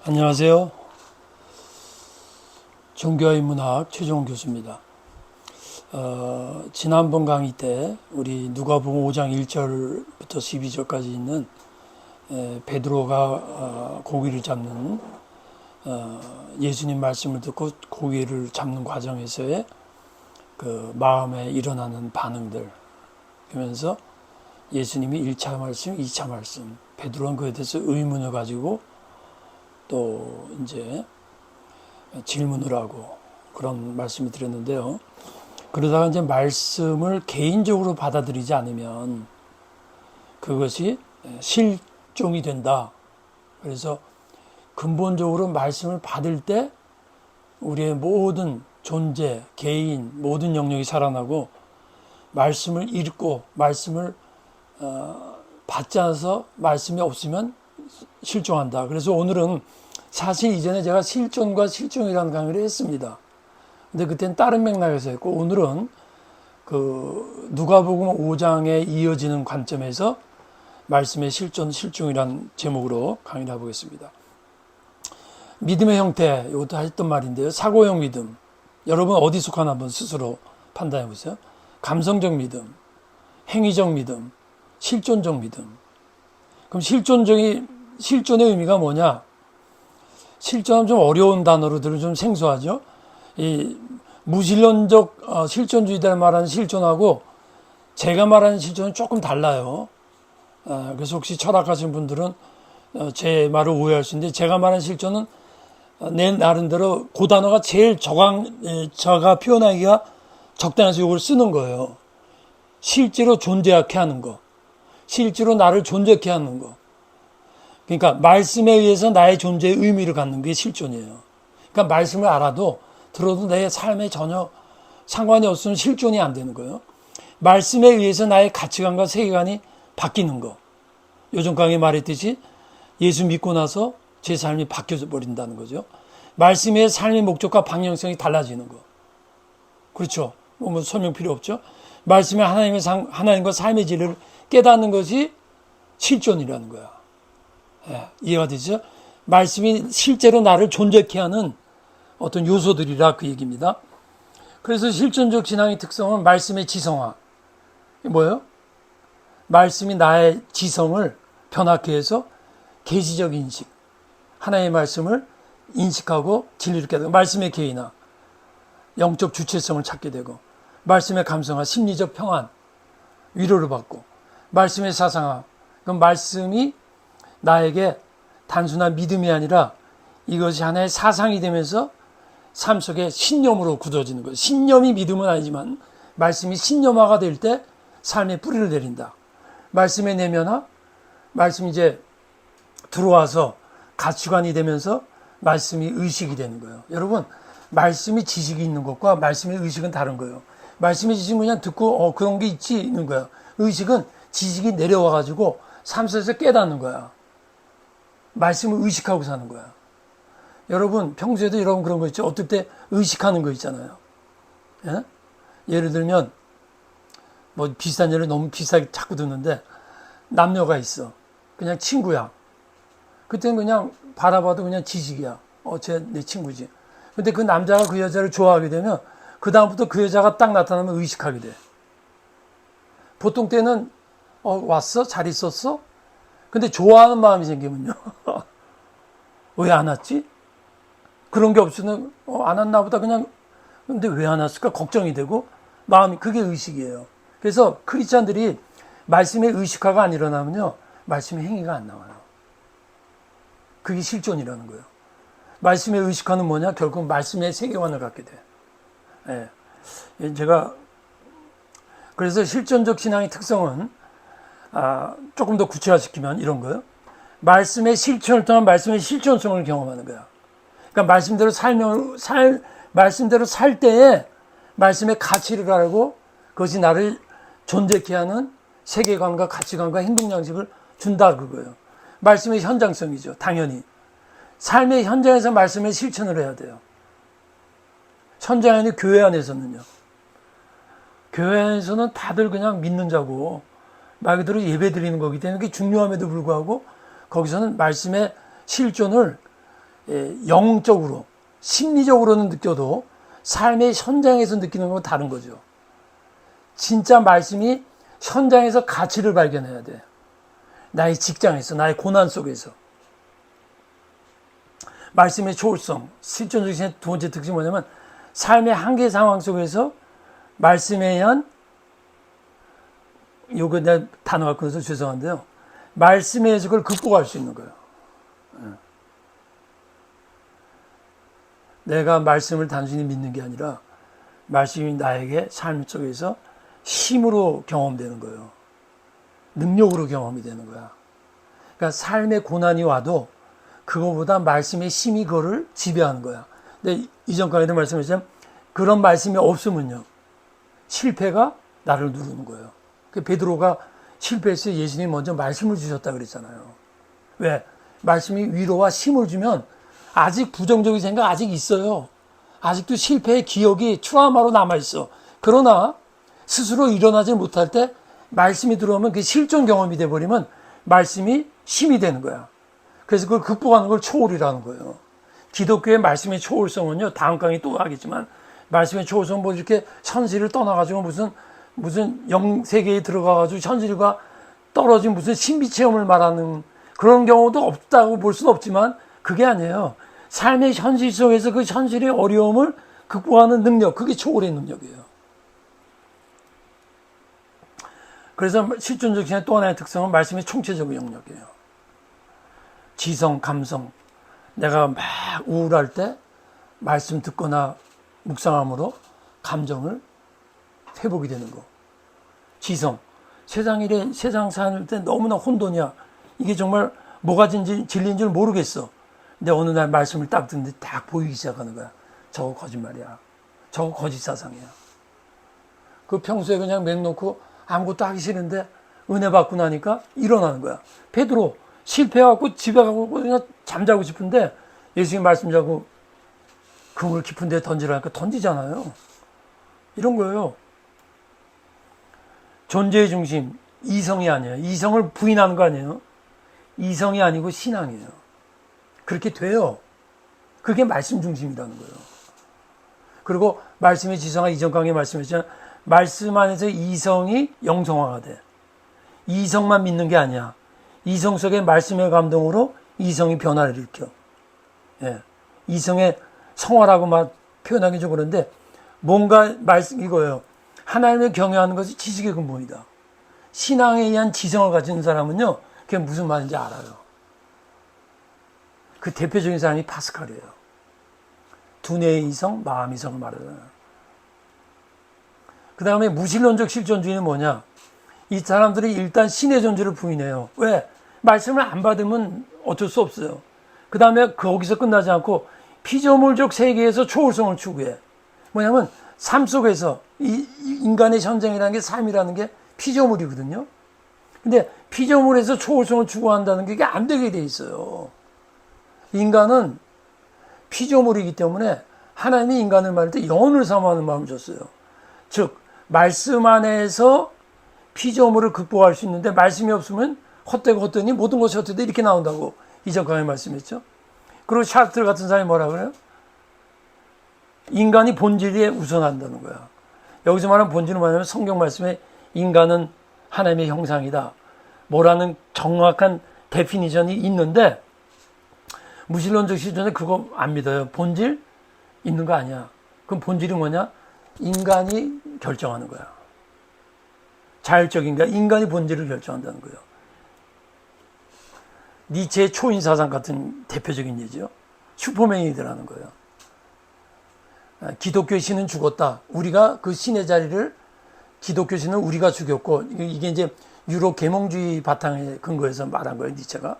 안녕하세요. 종교와 인문학 최종훈 교수입니다. 지난번 강의 때 우리 누가복음 5장 1절부터 12절까지 있는 베드로가 고기를 잡는 예수님 말씀을 듣고 고기를 잡는 과정에서의 그 마음에 일어나는 반응들, 그러면서 예수님이 1차 말씀, 2차 말씀, 베드로는 그에 대해서 의문을 가지고 또 이제 질문을 하고 그런 말씀을 드렸는데요. 그러다가 이제 말씀을 개인적으로 받아들이지 않으면 그것이 실종이 된다. 그래서 근본적으로 말씀을 받을 때 우리의 모든 존재, 개인, 모든 영역이 살아나고 말씀을 읽고 말씀을 받지 않아서 말씀이 없으면 실종한다. 그래서 오늘은 사실 이전에 제가 실존과 실종이라는 강의를 했습니다. 근데 그때는 다른 맥락에서 했고, 오늘은 그 누가복음 5장에 이어지는 관점에서 말씀의 실존, 실종이라는 제목으로 강의를 해보겠습니다. 믿음의 형태, 이것도 하셨던 말인데요. 사고형 믿음. 여러분 어디 속하나 한번 스스로 판단해 보세요. 감성적 믿음, 행위적 믿음, 실존적 믿음. 그럼 실존의 의미가 뭐냐? 실존은 좀 어려운 단어로들은 좀 생소하죠. 이 무실론적 실존주의자를 말하는 실존하고 제가 말하는 실존은 조금 달라요. 그래서 혹시 철학하시는 분들은 제 말을 오해할 수 있는데, 제가 말하는 실존은 내 나름대로 그 단어가 제일 제가 표현하기가 적당해서 이걸 쓰는 거예요. 실제로 존재하게 하는 거. 실제로 나를 존재케 하는 거. 그러니까 말씀에 의해서 나의 존재의 의미를 갖는 게 실존이에요. 그러니까 말씀을 알아도 들어도 내 삶에 전혀 상관이 없으면 실존이 안 되는 거예요. 말씀에 의해서 나의 가치관과 세계관이 바뀌는 거. 요즘 강의 말했듯이 예수 믿고 나서 제 삶이 바뀌어 버린다는 거죠. 말씀에 삶의 목적과 방향성이 달라지는 거. 그렇죠. 뭐 설명 필요 없죠. 말씀에 하나님과 삶의 진리를 깨닫는 것이 실존이라는 거야. 이해가 되죠? 말씀이 실제로 나를 존재케 하는 어떤 요소들이라 그 얘기입니다. 그래서 실존적 신앙의 특성은 말씀의 지성화. 뭐예요? 말씀이 나의 지성을 변화케 해서 계시적 인식, 하나의 말씀을 인식하고 진리를 깨닫고, 말씀의 개인화, 영적 주체성을 찾게 되고, 말씀의 감성화, 심리적 평안, 위로를 받고, 말씀의 사상화, 그 말씀이 나에게 단순한 믿음이 아니라 이것이 하나의 사상이 되면서 삶 속에 신념으로 굳어지는 거예요. 신념이 믿음은 아니지만 말씀이 신념화가 될 때 삶에 뿌리를 내린다. 말씀의 내면화, 말씀이 이제 들어와서 가치관이 되면서 말씀이 의식이 되는 거예요. 여러분, 말씀이 지식이 있는 것과 말씀의 의식은 다른 거예요. 말씀의 지식은 그냥 듣고 그런 게 있지 있는 거야. 의식은 지식이 내려와가지고 삶 속에서 깨닫는 거야. 말씀을 의식하고 사는 거야. 여러분 평소에도 여러분 그런 거 있죠. 어떨 때 의식하는 거 있잖아요. 예? 예를 들면 뭐 비싼 예를 너무 비싸게 자꾸 듣는데, 남녀가 있어. 그냥 친구야. 그때는 그냥 바라봐도 그냥 지식이야. 쟤 내 친구지. 근데 그 남자가 그 여자를 좋아하게 되면 그 다음부터 그 여자가 딱 나타나면 의식하게 돼. 보통 때는 왔어? 잘 있었어? 근데 좋아하는 마음이 생기면요. 왜 안 왔지? 그런 게 없으면 안 왔나 보다 그냥. 근데 왜 안 왔을까? 걱정이 되고 마음이, 그게 의식이에요. 그래서 크리스찬들이 말씀의 의식화가 안 일어나면요, 말씀의 행위가 안 나와요. 그게 실존이라는 거예요. 말씀의 의식화는 뭐냐? 결국 말씀의 세계관을 갖게 돼. 제가 그래서 실존적 신앙의 특성은 조금 더 구체화시키면 이런 거예요. 말씀의 실천을 통한 말씀의 실존성을 경험하는 거야. 그러니까 말씀대로 살 때에 말씀의 가치를 알고 그것이 나를 존재케 하는 세계관과 가치관과 행동 양식을 준다, 그거예요. 말씀의 현장성이죠. 당연히 삶의 현장에서 말씀의 실천을 해야 돼요. 현장 안에, 교회 안에서는요. 교회 안에서는 다들 그냥 믿는 자고 말 그대로 예배 드리는 거기 때문에 그게 중요함에도 불구하고 거기서는 말씀의 실존을 영적으로, 심리적으로는 느껴도 삶의 현장에서 느끼는 건 다른 거죠. 진짜 말씀이 현장에서 가치를 발견해야 돼. 나의 직장에서, 나의 고난 속에서. 말씀의 초월성, 실존적인 두 번째 특징이 뭐냐면 삶의 한계 상황 속에서 말씀에 의한, 요거 내가 단어가 끊어서 죄송한데요. 말씀에 의해서 그걸 극복할 수 있는 거예요. 내가 말씀을 단순히 믿는 게 아니라 말씀이 나에게 삶 속에서 힘으로 경험되는 거예요. 능력으로 경험이 되는 거야. 그러니까 삶의 고난이 와도 그거보다 말씀의 힘이 그거를 지배하는 거야. 근데 이전 강의도 말씀하셨지만 그런 말씀이 없으면요. 실패가 나를 누르는 거예요. 베드로가 실패했을 때 예수님이 먼저 말씀을 주셨다 그랬잖아요. 왜? 말씀이 위로와 힘을 주면 아직 부정적인 생각 아직 있어요. 아직도 실패의 기억이 트라우마로 남아있어. 그러나 스스로 일어나지 못할 때 말씀이 들어오면 그 실존 경험이 돼버리면 말씀이 힘이 되는 거야. 그래서 그걸 극복하는 걸 초월이라는 거예요. 기독교의 말씀의 초월성은요, 다음 강의 또 하겠지만, 말씀의 초월성은 뭐 이렇게 현실을 떠나가지고 무슨 영세계에 들어가가지고 현실과 떨어진 무슨 신비 체험을 말하는 그런 경우도 없다고 볼 수는 없지만, 그게 아니에요. 삶의 현실 속에서 그 현실의 어려움을 극복하는 능력, 그게 초월의 능력이에요. 그래서 실존적 신의 또 하나의 특성은 말씀의 총체적인 영역이에요. 지성, 감성. 내가 막 우울할 때 말씀 듣거나 묵상함으로 감정을 회복이 되는 거. 지성. 세상 사는 때 너무나 혼돈이야. 이게 정말 뭐가 진리인 줄 모르겠어. 근데 어느 날 말씀을 딱 듣는데 딱 보이기 시작하는 거야. 저거 거짓말이야. 저거 거짓 사상이야. 그 평소에 그냥 맹놓고 아무것도 하기 싫은데 은혜 받고 나니까 일어나는 거야. 베드로 실패해갖고 집에 가고 그냥 잠자고 싶은데 예수님 말씀 자고 그물 깊은 데 던지라니까 던지잖아요. 이런 거예요. 존재의 중심, 이성이 아니에요. 이성을 부인하는 거 아니에요. 이성이 아니고 신앙이에요. 그렇게 돼요. 그게 말씀 중심이라는 거예요. 그리고 말씀의 지성화 이전 강의에 말씀했지만 말씀 안에서 이성이 영성화가 돼. 이성만 믿는 게 아니야. 이성 속에 말씀의 감동으로 이성이 변화를 일으켜. 예. 이성의 성화라고 막 표현하기 좀 그런데 뭔가 말씀 이거예요. 하나님을 경외하는 것이 지식의 근본이다. 신앙에 의한 지성을 가진 사람은요. 그게 무슨 말인지 알아요. 그 대표적인 사람이 파스칼이에요. 두뇌의 이성, 마음 이성을 말하잖아요. 그 다음에 무신론적 실존주의는 뭐냐? 이 사람들이 일단 신의 존재를 부인해요. 왜? 말씀을 안 받으면 어쩔 수 없어요. 그 다음에 거기서 끝나지 않고 피조물적 세계에서 초월성을 추구해. 뭐냐면 삶 속에서 이 인간의 현장이라는 게 삶이라는 게 피조물이거든요. 근데 피조물에서 초월성을 추구한다는 게 이게 안 되게 돼 있어요. 인간은 피조물이기 때문에 하나님이 인간을 말할 때 영혼을 사모하는 마음을 줬어요. 즉 말씀 안에서 피조물을 극복할 수 있는데 말씀이 없으면 헛되고 헛되니 모든 것이 헛되다 이렇게 나온다고 이전 강의에 말씀했죠. 그리고 샤르트르 같은 사람이 뭐라 그래요? 인간이 본질에 우선한다는 거야. 여기서 말하는 본질은 뭐냐면 성경 말씀에 인간은 하나님의 형상이다. 뭐라는 정확한 데피니션이 있는데 무신론적 시전에 그거 안 믿어요. 본질 있는 거 아니야. 그럼 본질이 뭐냐? 인간이 결정하는 거야. 자율적인가? 인간이 본질을 결정한다는 거예요. 니체의 초인사상 같은 대표적인 예죠. 슈퍼맨이더라는 거예요. 기독교 신은 죽었다. 우리가 그 신의 자리를 기독교 신은 우리가 죽였고 이게 이제 유럽 계몽주의 바탕에 근거해서 말한 거예요. 니체가.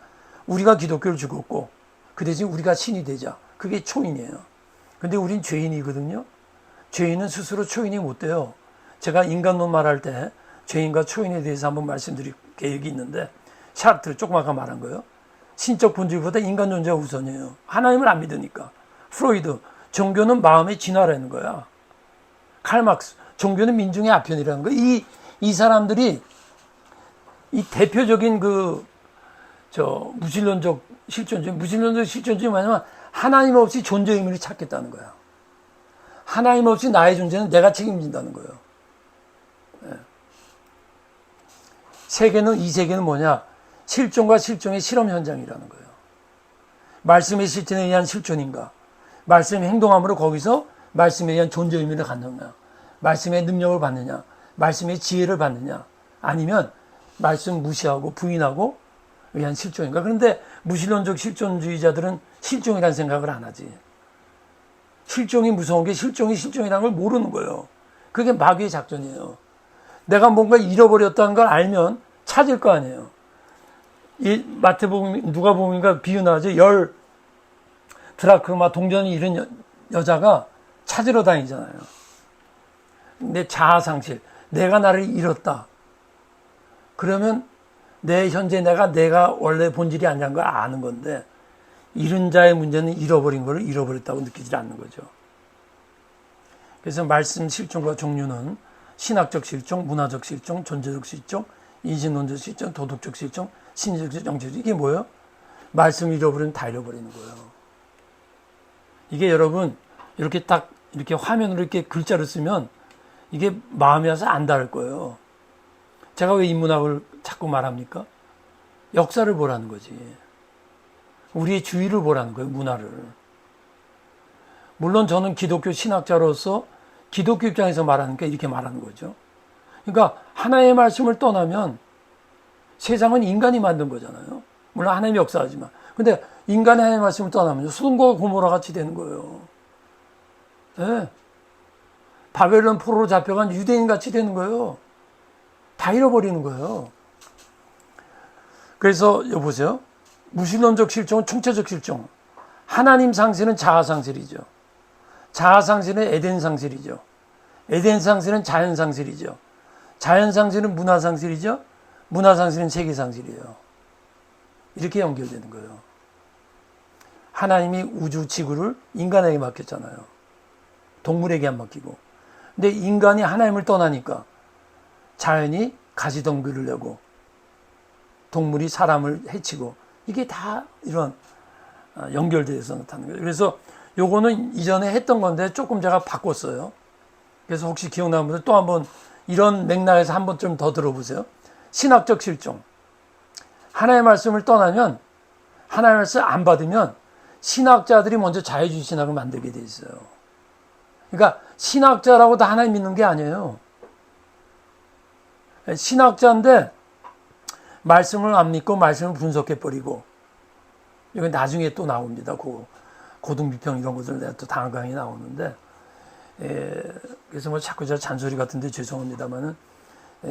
우리가 기독교를 죽였고 그 대신 우리가 신이 되자. 그게 초인이에요. 근데 우린 죄인이거든요. 죄인은 스스로 초인이 못 돼요. 제가 인간론 말할 때 죄인과 초인에 대해서 한번 말씀드릴 계획이 있는데 샤르트르 조금 아까 말한 거예요. 신적 본질보다 인간 존재가 우선이에요. 하나님을 안 믿으니까. 프로이드, 종교는 마음의 진화라는 거야. 칼막스, 종교는 민중의 아편이라는 거야. 이 사람들이 이 대표적인 무신론적 실존주의 뭐냐면 하나님 없이 존재 의미를 찾겠다는 거야. 하나님 없이 나의 존재는 내가 책임진다는 거예요. 세계는, 이 세계는 뭐냐? 실존과 실존의 실험 현장이라는 거예요. 말씀의 실존에 의한 실존인가? 말씀의 행동함으로 거기서 말씀에 의한 존재 의미를 갖느냐? 말씀의 능력을 받느냐? 말씀의 지혜를 받느냐? 아니면 말씀 무시하고 부인하고 의한 실존인가? 그런데 무신론적 실존주의자들은 실존이라는 생각을 안 하지. 실존이 무서운 게 실존이 실존이라는 걸 모르는 거예요. 그게 마귀의 작전이에요. 내가 뭔가 잃어버렸다는 걸 알면 찾을 거 아니에요. 이 마태복음, 누가복음인가 비유 나오죠. 10 드라크마 동전이 잃은 여자가 찾으러 다니잖아요. 내 자아상실, 내가 나를 잃었다. 그러면 내 현재 내가 원래 본질이 아니라는 걸 아는 건데, 잃은 자의 문제는 잃어버린 걸 잃어버렸다고 느끼지 않는 거죠. 그래서 말씀 실존과 종류는 신학적 실존, 문화적 실존, 존재적 실존, 인신론적 실존, 도덕적 실존, 신적 실존, 영적 실존. 이게 뭐예요? 말씀을 잃어버리면 다 잃어버리는 거예요. 이게 여러분 이렇게 딱 이렇게 화면으로 이렇게 글자를 쓰면 이게 마음에 와서 안 닿을 거예요. 제가 왜 인문학을 자꾸 말합니까? 역사를 보라는 거지. 우리의 주위를 보라는 거예요, 문화를. 물론 저는 기독교 신학자로서 기독교 입장에서 말하니까 이렇게 말하는 거죠. 그러니까 하나의 말씀을 떠나면 세상은 인간이 만든 거잖아요. 물론 하나님이 역사하지만. 근데 인간의 하나의 말씀을 떠나면 소돔과 고모라 같이 되는 거예요. 네. 바벨론 포로로 잡혀간 유대인 같이 되는 거예요. 다 잃어버리는 거예요. 그래서 여보세요. 무신론적 실종은 총체적 실종. 하나님 상실은 자아 상실이죠. 자아 상실은 에덴 상실이죠. 에덴 상실은 자연 상실이죠. 자연 상실은 문화 상실이죠. 문화 상실은 세계 상실이에요. 이렇게 연결되는 거예요. 하나님이 우주 지구를 인간에게 맡겼잖아요. 동물에게 안 맡기고. 근데 인간이 하나님을 떠나니까 자연이 가시덤불을 내고 동물이 사람을 해치고 이게 다 이런 연결돼서 나타나는 거예요. 그래서 요거는 이전에 했던 건데 조금 제가 바꿨어요. 그래서 혹시 기억나는 분들 또 한번 이런 맥락에서 한번 좀 더 들어보세요. 신학적 실종. 하나님의 말씀을 떠나면 하나님의 말씀을 안 받으면 신학자들이 먼저 자유주의 신학을 만들게 돼 있어요. 그러니까 신학자라고 다 하나님 믿는 게 아니에요. 신학자인데 말씀을 안 믿고 말씀을 분석해버리고 이건 나중에 또 나옵니다. 고등비평 이런 것들 내가 또 다음 강의에 나오는데 그래서 뭐 자꾸 저 잔소리 같은데 죄송합니다만은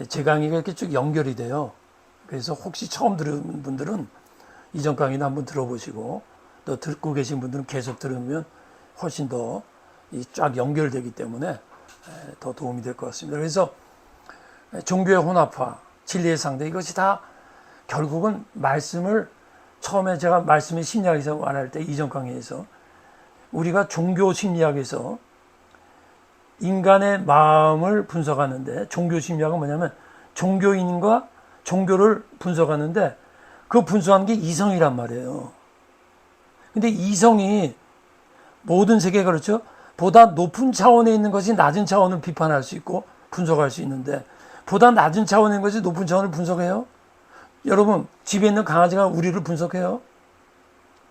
제 강의가 이렇게 쭉 연결이 돼요. 그래서 혹시 처음 들은 분들은 이전 강의는 한번 들어보시고 또 듣고 계신 분들은 계속 들으면 훨씬 더 쫙 연결되기 때문에 더 도움이 될 것 같습니다. 그래서 종교의 혼합화, 진리의 상대 이것이 다 결국은 말씀을 처음에 제가 말씀의 심리학에서 말할 때 이전 강의에서 우리가 종교 심리학에서 인간의 마음을 분석하는데 종교 심리학은 뭐냐면 종교인과 종교를 분석하는데 그 분석하는 게 이성이란 말이에요. 근데 이성이 모든 세계가 그렇죠. 보다 높은 차원에 있는 것이 낮은 차원을 비판할 수 있고 분석할 수 있는데 보다 낮은 차원에 있는 것이 높은 차원을 분석해요? 여러분 집에 있는 강아지가 우리를 분석해요?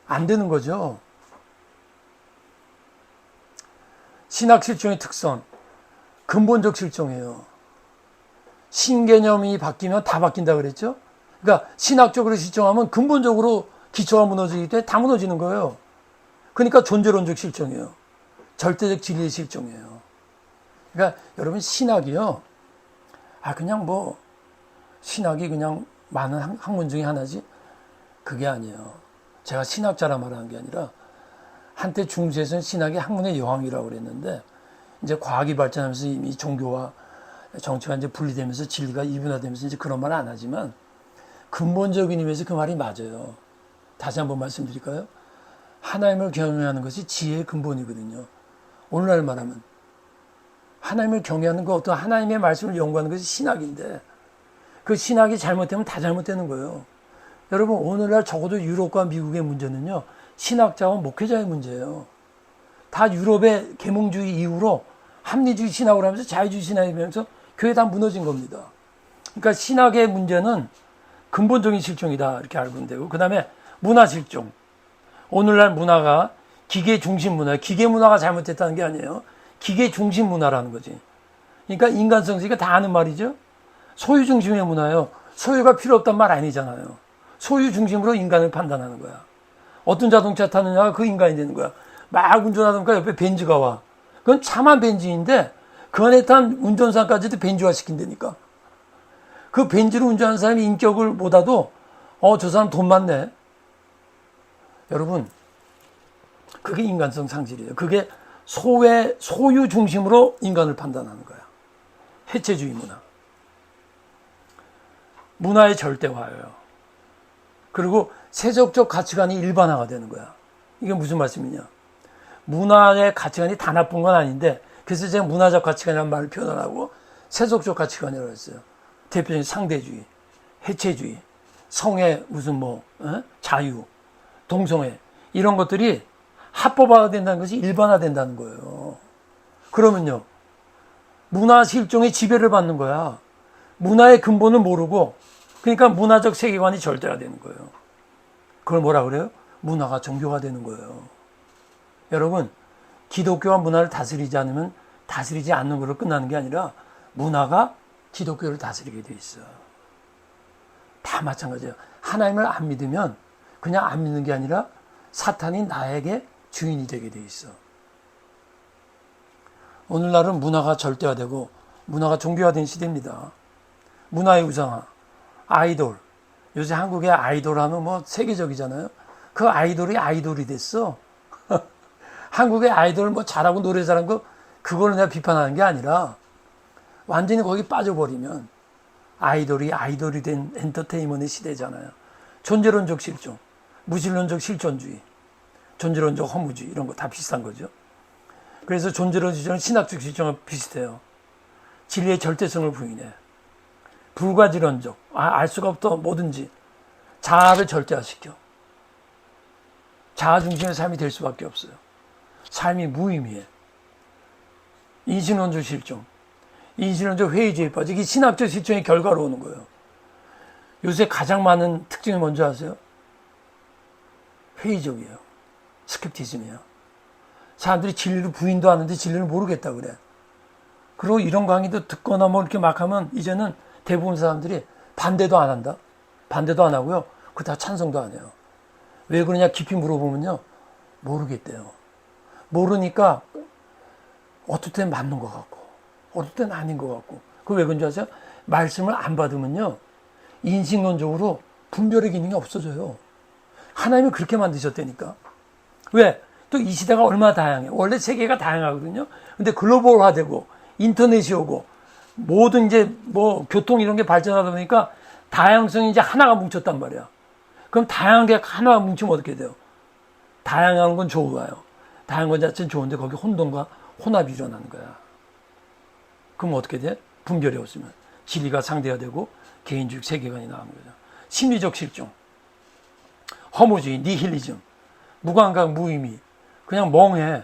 안 되는 거죠. 신학 실종의 특성 근본적 실종이에요. 신개념이 바뀌면 다 바뀐다 그랬죠? 그러니까 신학적으로 실종하면 근본적으로 기초가 무너지기 때문에 다 무너지는 거예요. 그러니까 존재론적 실종이에요. 절대적 진리의 실종이에요. 그러니까 여러분 신학이요. 그냥 뭐 신학이 그냥 많은 학문 중에 하나지 그게 아니에요. 제가 신학자라 말하는 게 아니라 한때 중세에서는 신학이 학문의 여왕이라고 그랬는데 이제 과학이 발전하면서 이미 종교와 정치가 이제 분리되면서 진리가 이분화되면서 이제 그런 말 안 하지만 근본적인 의미에서 그 말이 맞아요. 다시 한번 말씀드릴까요? 하나님을 경외하는 것이 지혜의 근본이거든요. 오늘날 말하면 하나님을 경외하는 거 어떤 하나님의 말씀을 연구하는 것이 신학인데 그 신학이 잘못되면 다 잘못되는 거예요. 여러분 오늘날 적어도 유럽과 미국의 문제는요. 신학자와 목회자의 문제예요. 다 유럽의 계몽주의 이후로 합리주의 신학을 하면서 자유주의 신학이 되면서 교회 다 무너진 겁니다. 그러니까 신학의 문제는 근본적인 실종이다 이렇게 알고 되고, 그 다음에 문화 실종. 오늘날 문화가 기계 중심 문화, 기계 문화가 잘못됐다는 게 아니에요. 기계 중심 문화라는 거지. 그러니까 인간성지가 다 아는 말이죠. 소유 중심의 문화예요. 소유가 필요 없단 말 아니잖아요. 소유 중심으로 인간을 판단하는 거야. 어떤 자동차 타느냐가 그 인간이 되는 거야. 막 운전하다 보니까 옆에 벤츠가 와. 그건 차만 벤츠인데 그 안에 탄 운전사까지도 벤츠화 시킨다니까. 그 벤츠를 운전하는 사람이 인격을 보다도 저 사람 돈 많네. 여러분, 그게 인간성 상실이에요. 그게 소유 중심으로 인간을 판단하는 거야. 해체주의 문화. 문화의 절대화예요. 그리고 세속적 가치관이 일반화가 되는 거야. 이게 무슨 말씀이냐. 문화의 가치관이 다 나쁜 건 아닌데, 그래서 제가 문화적 가치관이라는 말을 표현하고 세속적 가치관이라고 했어요. 대표적인 상대주의, 해체주의, 성의 무슨 자유, 동성애, 이런 것들이 합법화가 된다는 것이 일반화된다는 거예요. 그러면요, 문화 실종의 지배를 받는 거야. 문화의 근본을 모르고, 그러니까 문화적 세계관이 절대화되는 거예요. 그걸 뭐라 그래요? 문화가 종교가 되는 거예요. 여러분, 기독교와 문화를 다스리지 않으면 다스리지 않는 걸로 끝나는 게 아니라 문화가 기독교를 다스리게 돼 있어. 다 마찬가지예요. 하나님을 안 믿으면 그냥 안 믿는 게 아니라 사탄이 나에게 주인이 되게 돼 있어. 오늘날은 문화가 절대화되고 문화가 종교화된 시대입니다. 문화의 우상화, 아이돌. 요새 한국의 아이돌 하면 세계적이잖아요. 그 아이돌이 아이돌이 됐어. 한국의 아이돌 잘하고 노래 잘하는 거, 그걸 내가 비판하는 게 아니라 완전히 거기 빠져버리면 아이돌이 된 엔터테인먼트의 시대잖아요. 존재론적 실종, 무신론적 실존주의, 존재론적 허무주의, 이런 거 다 비슷한 거죠. 그래서 존재론 실종은 신학적 실종과 비슷해요. 진리의 절대성을 부인해. 불가지론적, 알 수가 없다, 뭐든지 자아를 절대화시켜. 자아 중심의 삶이 될 수밖에 없어요. 삶이 무의미해. 인신론적 실종, 인신론적 회의주의에 빠져. 이게 신학적 실종의 결과로 오는 거예요. 요새 가장 많은 특징이 뭔지 아세요? 회의적이에요. 스캡티즘이에요. 사람들이 진리를 부인도 하는데 진리를 모르겠다 그래. 그리고 이런 강의도 듣거나 이렇게 막 하면 이제는 대부분 사람들이 반대도 안 한다. 반대도 안 하고요. 그거 다 찬성도 안 해요. 왜 그러냐 깊이 물어보면요. 모르겠대요. 모르니까 어떨 땐 맞는 것 같고 어떨 땐 아닌 것 같고. 그거 왜 그런지 아세요? 말씀을 안 받으면요. 인식론적으로 분별의 기능이 없어져요. 하나님이 그렇게 만드셨다니까. 왜? 또 이 시대가 얼마나 다양해. 원래 세계가 다양하거든요. 근데 글로벌화되고 인터넷이 오고 모든 교통 이런 게 발전하다 보니까 다양성이 이제 하나가 뭉쳤단 말이야. 그럼 다양한 게 하나가 뭉치면 어떻게 돼요? 다양한 건 좋아요. 다양한 것 자체는 좋은데 거기 혼돈과 혼합이 일어나는 거야. 그럼 어떻게 돼? 분별이 없으면 진리가 상대화되고 개인주의 세계관이 나오는 거죠. 심리적 실종, 허무주의, 니힐리즘, 무감각, 무의미, 그냥 멍해.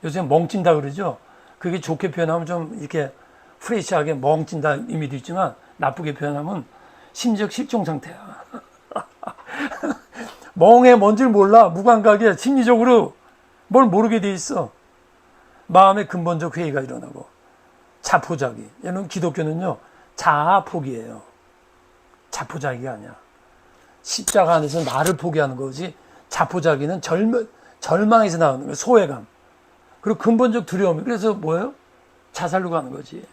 요새 멍찐다 그러죠. 그게 좋게 표현하면 좀 이렇게 프레시하게 멍찐다 의미도 있지만 나쁘게 표현하면 심리적 실종 상태야. 멍해, 뭔지를 몰라. 무감각이야. 심리적으로 뭘 모르게 돼 있어. 마음의 근본적 회의가 일어나고 자포자기. 여러분, 기독교는요 자아 포기예요. 자포자기가 아니야. 십자가 안에서 나를 포기하는 거지. 자포자기는 절망에서 나오는 거예요. 소외감. 그리고 근본적 두려움이. 그래서 뭐예요? 자살로 가는 거지.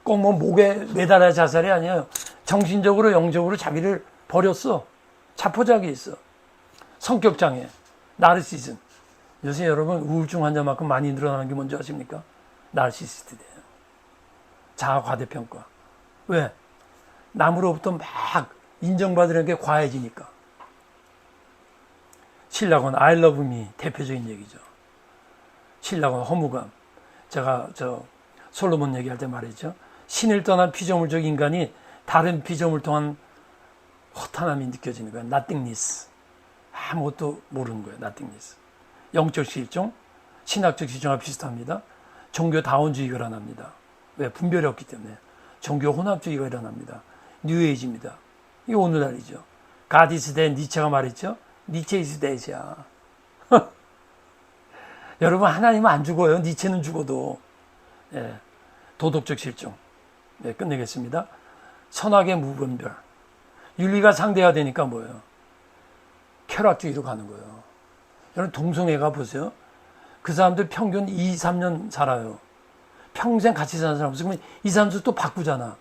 꼭 목에 매달아야 자살이 아니에요. 정신적으로 영적으로 자기를 버렸어. 자포자기 있어. 성격장애, 나르시즘. 요새 여러분 우울증 환자만큼 많이 늘어나는 게 뭔지 아십니까? 나르시시스트예요. 자아 과대평가. 왜? 남으로부터 막 인정받으려는 게 과해지니까. 신라곤, I love me 대표적인 얘기죠. 신라곤, 허무감. 제가 솔로몬 얘기할 때 말했죠. 신을 떠난 피조물적 인간이 다른 피조물 통한 허탄함이 느껴지는 거야. nothingness. 아무것도 모르는 거예요. nothingness. 영적 실종, 신학적 실종과 비슷합니다. 종교 다원주의가 일어납니다. 왜? 분별이 없기 때문에. 종교 혼합주의가 일어납니다. 뉴에이지입니다. 이게 오늘날이죠. God is dead, 니체가 말했죠. 니체 is dead이야. 여러분, 하나님은 안 죽어요. 니체는 죽어도. 예, 도덕적 실종. 네, 끝내겠습니다. 선악의 무분별. 윤리가 상대가 되니까 뭐예요? 쾌락주의로 가는 거예요. 여러분, 동성애가 보세요. 그 사람들 평균 2, 3년 살아요. 평생 같이 사는 사람 없으면 이 사람들 또 바꾸잖아.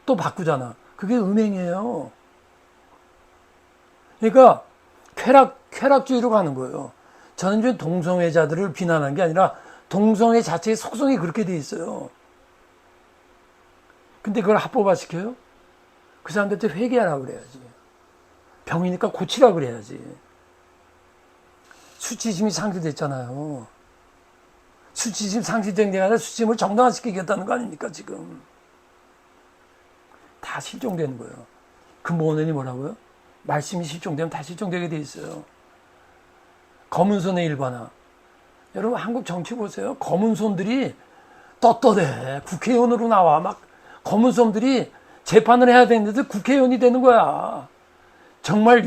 또 바꾸잖아. 그게 음행이에요. 그러니까 쾌락주의로 가는 거예요. 저는 이제 동성애자들을 비난하는 게 아니라 동성애 자체의 속성이 그렇게 돼 있어요. 근데 그걸 합법화시켜요? 그 사람들한테 회개하라 그래야지. 병이니까 고치라 그래야지. 수치심이 상실됐잖아요. 수치심 상실된 게 아니라 수치심을 정당화시키겠다는 거 아닙니까, 지금. 다 실종되는 거예요. 근본원이 뭐라고요? 말씀이 실종되면 다 실종되게 돼 있어요. 검은 손의 일반화. 여러분, 한국 정치 보세요. 검은 손들이 떳떳해. 국회의원으로 나와. 막 검은 손들이 재판을 해야 되는데 국회의원이 되는 거야. 정말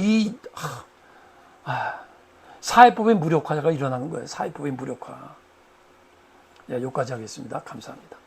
사회법의 무력화가 일어나는 거예요. 사회법의 무력화. 네, 여기까지 하겠습니다. 감사합니다.